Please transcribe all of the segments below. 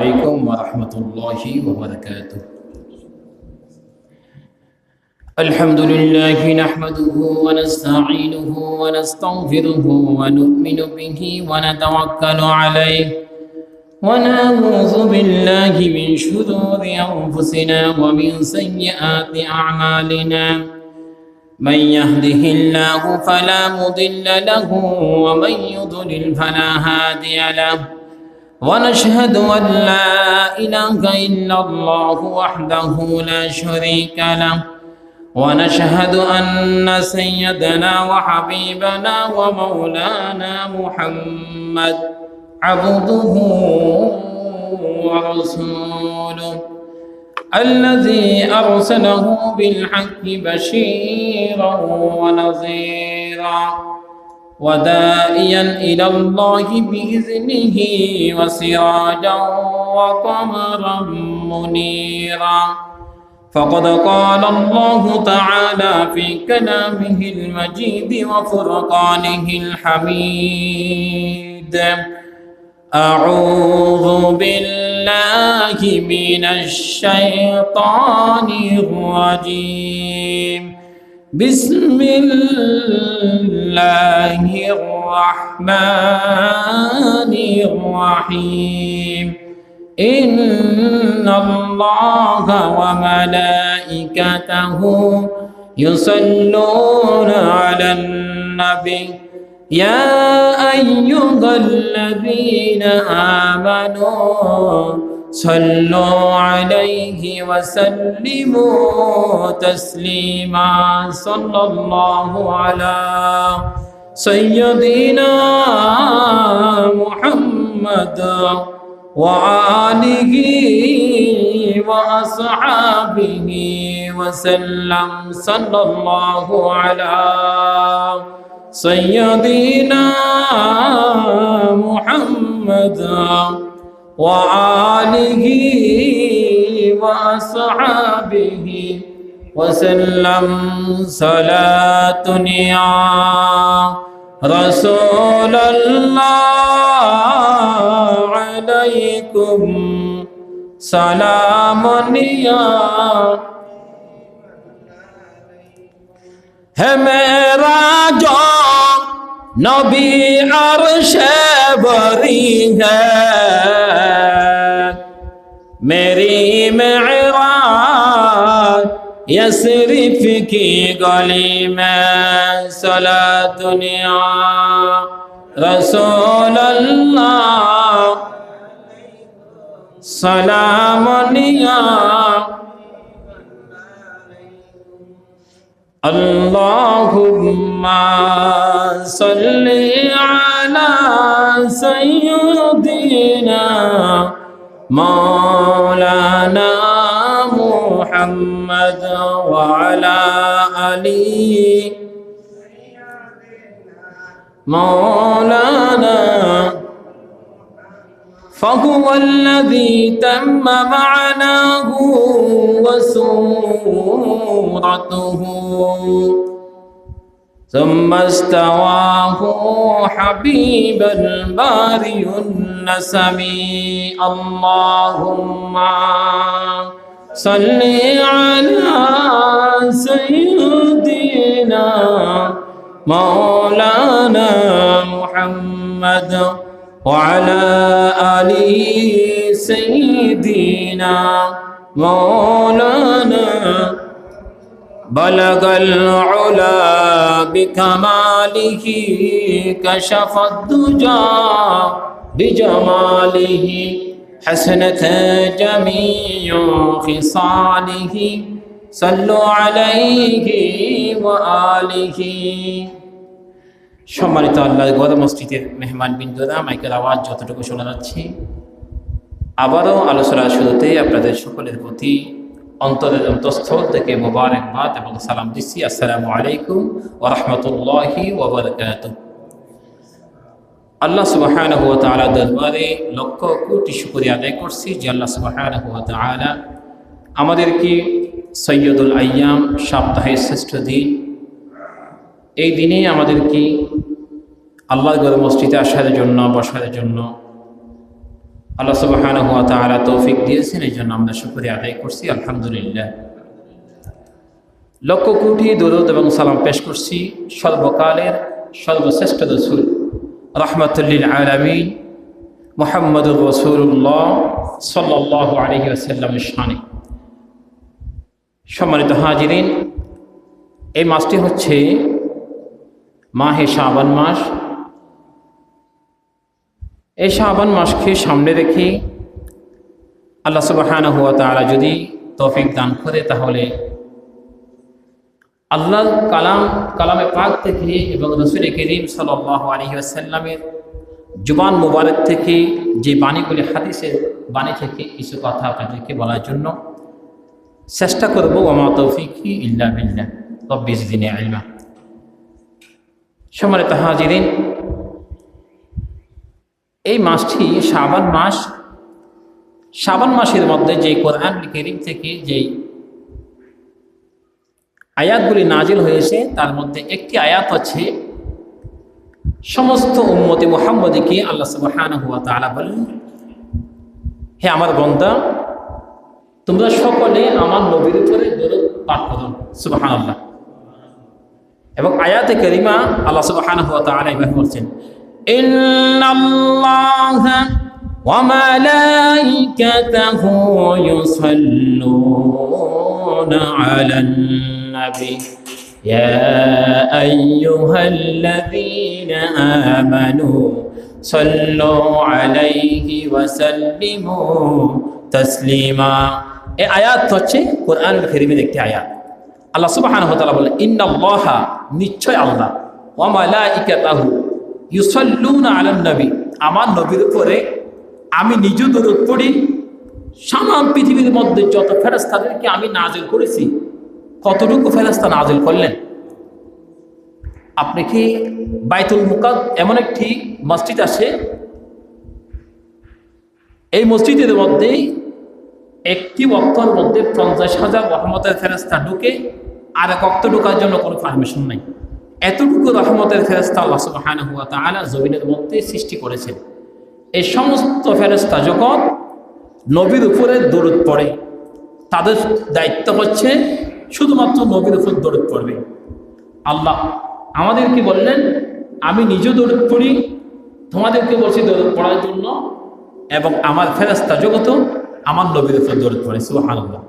عليكم ورحمة الله وبركاته. الحمد لله نحمده ونستعينه ونستغفره ونؤمن به ونتوكل عليه ونعوذ بالله من شرور أنفسنا ومن سيئات أعمالنا. من يهده الله فلا مضل له ومن يضلل فلا هادي له. ونشهد أن لا إله إلا الله وحده لا شريك له. ونشهد أن سيدنا وحبيبنا ومولانا محمد عبده ورسوله الذي أرسله بالحق بشيرا ونذيرا وداعيا إلى الله بإذنه وسراجا وقمرا منيرا. فقد قال الله تعالى في كلامه المجيد وفرقانه الحميد: أعوذ بالله من الشيطان الرجيم. بسم الله الرحمن الرحيم. إن الله وملائكته يصلون على النبي يا أيها الذين آمنوا صلوا عليه وسلموا تسليما. صلى الله على سيدنا محمد وآله وأصحابه وسلم. صلى الله على سيدنا محمد وآله وأصحابه وسلم. صلاة يا رسول الله عليكم سلام يا है मेरा जो नबी अर्श बरी है मेरी मेराज यसरिफ की गली में सलातुन या रसूल अल्लाह सलामुन या अल्लाहुम्मा सल्ली अला सय्यिदिना मौलाना मुहम्मद व अला आली मौलाना فهو الذي تم معناه وصورته ثم استواه حبيب الباري النسمي. اللهم صل على سيدنا مولانا محمد وعلى آله سيدنا مولانا. بلغ العلا بكماله كشف الدجى بجماله حسنت جميع خصاله. صلوا عليه وآله. সম্মানিত আল্লাহ গদ মসজিদের মেহমান বিন্দুরা, মাইকের আওয়াজ যতটুকু শোনা যাচ্ছে, আবারও আলোচনার শুরুতে আপনাদের সকলের প্রতি অন্তরের অন্তঃস্থল থেকে মোবারকবাদ এবং সালাম দিচ্ছি। আসসালামু আলাইকুম ওয়া রাহমাতুল্লাহি ওয়া বারাকাতুহু। আল্লাহ সুবহানাহু ওয়া তাআলা দরবারে লক্ষ কোটি শুকরিয়া আদায় করছি যে আল্লাহ সুবহানাহু ওয়া তাআলা আমাদেরকে সৈয়দুল আইয়াম, সপ্তাহের শ্রেষ্ঠ দিন, এই দিনে আমাদেরকে আল্লাহর ঘরে মসজিদে আসার জন্য, বসার জন্য আল্লাহ সুবহানাহু ওয়া তাআলা তৌফিক দিয়েছেন, এই জন্য আমরা শুকরিয়া আদায় করছি, আলহামদুলিল্লাহ। লক্ষ কোটি দরুদ এবং সালাম পেশ করছি সর্বকালের সর্বশ্রেষ্ঠ রাসূল রাহমাতুল লিল আলামিন মুহাম্মদুর রাসূলুল্লাহ সাল্লাল্লাহু আলাইহি ওয়াসাল্লামের শানে। সম্মানিত হাজিরিন, এই মাসটি হচ্ছে মাহে শাবান মাস। এই শাবান মাসকে সামনে রেখে আল্লাহ সুবহানাহু ওয়া তাআলা যদি তৌফিক দান করে, তাহলে আল্লাহর কালামে পাক থেকে এবং রাসূল করিম সাল্লাল্লাহু আলাইহি ওয়াসাল্লামের জুবান মুবারক থেকে যে বাণীগুলি, হাদিসের বাণী থেকে কিছু কথা আপনাদেরকে বলার জন্য চেষ্টা করব। ওয়া মা তৌফিকি ইল্লা বিল্লাহ, রব্বি জিদনি ইলমা। সম্মানিত হাজিরিন, এই মাসটি শাবান মাস। শাবান মাসের মধ্যে যে কোরআন কারীম থেকে যে আয়াতগুলি নাজিল হয়েছে, তার মধ্যে একটি আয়াত হচ্ছে সমস্ত উম্মতে মুহাম্মদীকে আল্লাহ সুবহানাহু ওয়া তাআলা বলেন, হে আমার বান্দা, তোমরা সকলে আমার নবীর উপরে দরুদ পাঠ করো। সুবহানাল্লাহ। এবং আয়াতে কারিমা আল্লাহ সুবহানাহু ওয়া তাআলা এভাবে বলছেন, ইন্নাল্লাহা ওয়া মালাইকাতাহু ইউসাল্লুনা আলান নবী ইয়া আইয়ুহাল্লাযীনা আমানু সাল্লু আলাইহি ওয়া সাল্লিমু তাসলিমা। এই আয়াত হচ্ছে কোরআনুল কারীমের একটি আয়াত। আল্লাহ সুবহানাহু ওয়া তাআলা বলেন, ইন্নাল্লাহা, নিশ্চয় আল্লাহ, ওয়া মালাইকাতাহু ইউসাল্লুনা আলান নবী, আমার নবীর উপরে আমি নিজে দরুদ পড়ি। সামাম পৃথিবীর মধ্যে যত ফেরেশতাদেরকে আমি নাজিল করেছি, কতটুকু ফেরেশতা নাজিল করলেন? আপনি কি বাইতুল মুকাদ্দাস এমন একটি মসজিদ আছে, এই মসজিদের মধ্যে একটি ওয়াক্তের মধ্যে 50,000 রহমতের ফেরেশতা ঢুকে, আর এক ওয়াক্ত ঢোকার জন্য কোনো পারমিশন নাই। এতটুকু রহমতের ফেরেশতা আল্লাহ সুবহানাহু ওয়া তাআলা জমিনের মধ্যে সৃষ্টি করেছেন। এই সমস্ত ফেরেশতা যখন নবীর উপরে দরুদ পড়ে, তাদের দায়িত্ব হচ্ছে শুধুমাত্র নবীর উপর দরুদ পড়বে। আল্লাহ আমাদেরকে বললেন, আমি নিজে দরুদ পড়ি, তোমাদেরকে বলছি দরুদ পড়ার জন্য, এবং আমার ফেরেশতা জগত আমার নবীর উপর দরুদ পড়ে। সুবহানাল্লাহ।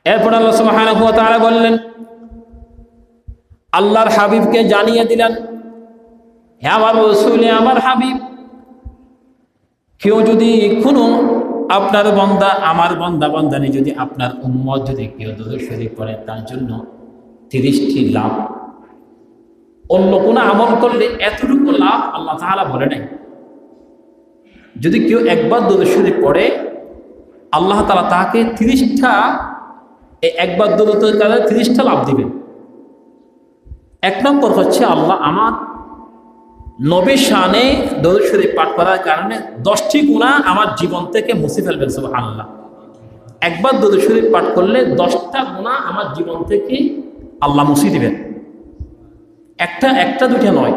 এরপর আল্লাহ সুবহানাহু ওয়া তাআলা বললেন, আল্লাহর হাবিবকে জানিয়ে দিলেন, হে আমার রাসূল, আমার হাবিব, কেউ যদি কোনো আপনার বান্দা, আমার বান্দা বান্দানি যদি আপনার উম্মত যদি কেউ দরুদ শরীফ পড়ে, তার জন্য 30টি লাভ। অন্য কোনো আমল করলে এতটুকু লাভ আল্লাহ তাআলা বলে নাই। যদি কেউ একবার দরুদ শরীফ পড়ে, আল্লাহ তাআলা তাকে 30টা, এই একবার দরুদের কারণে 30টা লাভ দিবেন। এক নম্বর হচ্ছে, আল্লাহ আমার নবীর শানে দরুদ শরীফ পাঠ করার কারণে 10টি গুনাহ আমার জীবন থেকে মুছে ফেলবেন। সুবহানাল্লাহ। একবার দরুদ শরীফ পাঠ করলে 10টা গুনাহ আমার জীবন থেকে আল্লাহ মুছে দিবেন। একটা দুইটা নয়,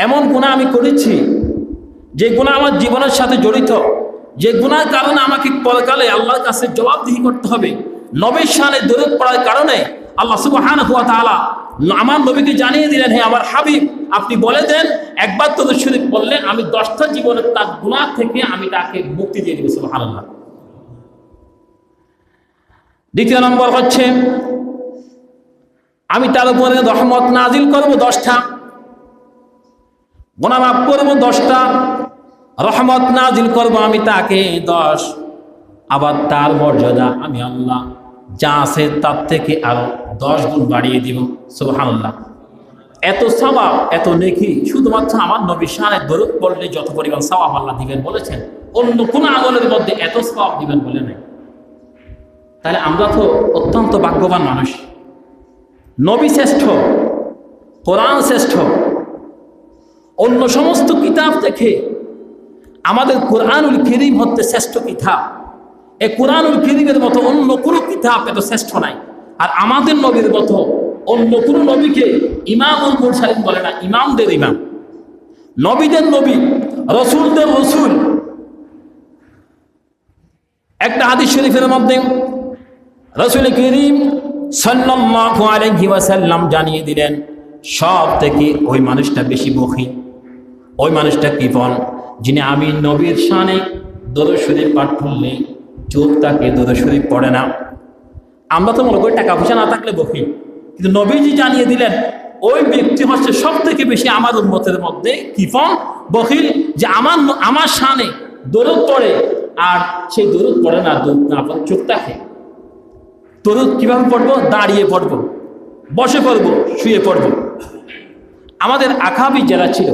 এমন গুনাহ আমি করেছি যে গুনাহ আমার জীবনের সাথে জড়িত, যে গুনার কারণে আমাকে পরকালে আল্লাহর কাছে জবাবদিহি করতে হবে। নবীর শানে দরুদ পড়ার কারণে আল্লাহ সুবহানাহু ওয়া তাআলা আমার নবীকে জানিয়ে দিলেন, হে আমার হাবিব, আপনি বলে দেন, একবার দরুদ শরীফ পড়লে আমি 10টা জীবনের তার গুনাহ থেকে আমি তাকে মুক্তি দিয়ে দেব। সুবহানাল্লাহ। দ্বিতীয় নম্বর হচ্ছে, আমি তার উপরে রহমত নাজিল করব 10টা, গুনাহ মাফ করব 10টা, রহমত নাজিল করব আমি তাকে 10। আবার তার মর্যাদা আমি আল্লাহ যা আছে তার থেকে আরো 10 গুণ বাড়িয়ে দিব। সুবহানাল্লাহ। এত সওয়াব, এত নেকি শুধুমাত্র আমার নবীর শানে দরুদ পড়লে যত পরিমাণ সওয়াব আল্লাহ দিবেন বলেছেন, অন্য কোন আমলের মধ্যে এত সওয়াব দিবেন বলে নাই। তাহলে আমরা তো অত্যন্ত ভাগ্যবান মানুষ। নবী শ্রেষ্ঠ, কোরআন শ্রেষ্ঠ, অন্য সমস্ত কিতাব থেকে আমাদের কোরআনুল কারীম হচ্ছে শ্রেষ্ঠ কিতাব। এই কোরআনুল কারীমের মতো অন্য কোনো কিতাব এত শ্রেষ্ঠ নাই। আর আমাদের নবীর মতো অন্য কোনো নবীকে ইমামুল মুরসালিন বলে না, ইমামদের ইমাম। নবীদের নবী, রসুলদের রসুল। একটা হাদিস শরীফের মধ্যে রাসূল করিম সাল্লাল্লাহু আলাইহি ওয়াসাল্লাম জানিয়ে দিলেন, সব থেকে ওই মানুষটা বেশি বখী, ওই মানুষটা কৃপণ, যিনি আমি নবীর শানে দরুদ শরীফ পাঠ করলে চোখ তাকে দরুদ শরীফ পড়ে না। আমরা তো মনে করি টাকা পয়সা না থাকলে বখী, কিন্তু নবীজি জানিয়ে দিলেন ওই ব্যক্তি হচ্ছে সব থেকে বেশি আমার উম্মতের মধ্যে কৃপণ, বখিল, যে আমার শানে দরুদ পড়ে আর সেই দরুদ পড়ে না, দরুদ না পড়ে চোখ তাকে। দরুদ কিভাবে পড়বো? দাঁড়িয়ে পড়বো, বসে পড়বো, শুয়ে পড়বো। আমাদের আকাবি যারা ছিল,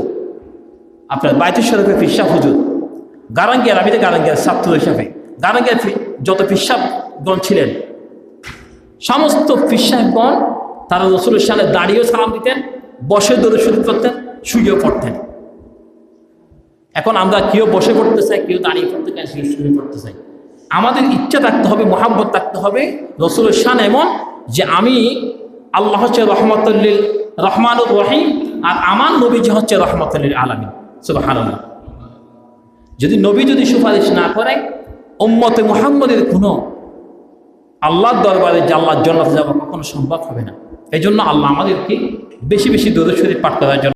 আপনার বাইতুল শরীফের পিসাব হুজুর, গারাঙ্গিয়ার, আমি তো গারাঙ্গিয়ার ছাত্র হিসাবে, গারাঙ্গিয়ার যত পিসাবগণ ছিলেন, সমস্ত পিসাবগণ তারা রাসূলের সামনে দাঁড়িয়েও সালাম দিতেন, বসে দরুদ শরীফ পড়তেন, শুয়েও পড়তেন। এখন আমরা কেউ বসে পড়তে চাই, কেউ দাঁড়িয়ে পড়তে চাই, কেউ শুয়ে পড়তে চাই। আমাদের ইচ্ছা থাকতে হবে, মহাব্বত থাকতে হবে রাসূলের শান এমন যে আমি আল্লাহ হচ্ছে রহমতুল্লিল রহমানুর রহিম, আর আমার নবীজি হচ্ছে রহমতুল্লিল আলামিন। সুবহানাল্লাহ। যদি নবী যদি সুপারিশ না করে, উম্মতে মুহাম্মদের কোনো আল্লাহর দরবারে যে আল্লাহর জান্নাতে যাওয়া কখনো সম্ভব হবে না। এই জন্য আল্লাহ আমাদেরকে বেশি বেশি দরুদ শরীফ পাঠ করার জন্য